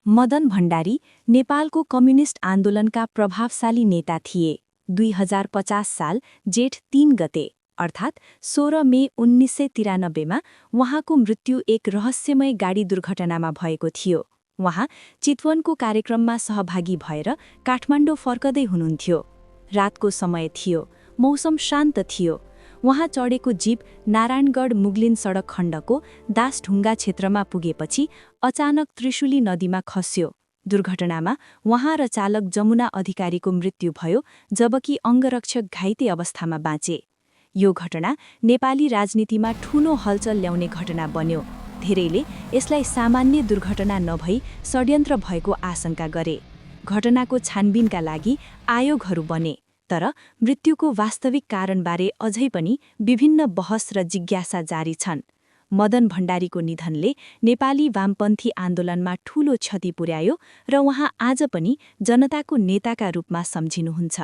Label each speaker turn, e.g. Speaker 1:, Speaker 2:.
Speaker 1: मदन भण्डारी नेपालको कम्युनिस्ट आन्दोलनका प्रभावशाली नेता थिए। 2050 साल जेठ 3 गते अर्थात् 16 मे 1993 उहाँको मृत्यु एक रहस्यमय गाडी दुर्घटनामा भएको थियो। उहाँ चितवनको कार्यक्रममा सहभागी भएर काठमाडौँ फर्कदै हुनुहुन्थ्यो। रातको समय थियो, मौसम शान्त थियो। उहाँ चढेको जीप नारायणगढ मुगलिन सडक खण्डको दासढुङ्गा क्षेत्रमा पुगेपछि अचानक त्रिशुली नदीमा खस्यो। दुर्घटनामा उहाँ र चालक जमुना अधिकारीको मृत्यु भयो, जबकि अङ्गरक्षक घाइते अवस्थामा बाँचे। यो घटना नेपाली राजनीतिमा ठूलो हलचल ल्याउने घटना बन्यो। धेरैले यसलाई सामान्य दुर्घटना नभई षड्यन्त्र भएको आशंका गरे। घटनाको छानबिनका लागि आयोगहरू बने, तर मृत्युको वास्तविक कारणबारे अझै पनि विभिन्न बहस र जिज्ञासा जारी छन्। मदन भण्डारीको निधनले नेपाली वामपन्थी आन्दोलनमा ठूलो क्षति पुर्यायो र उहाँ आज पनि जनताको नेताका रूपमा सम्झिनुहुन्छ।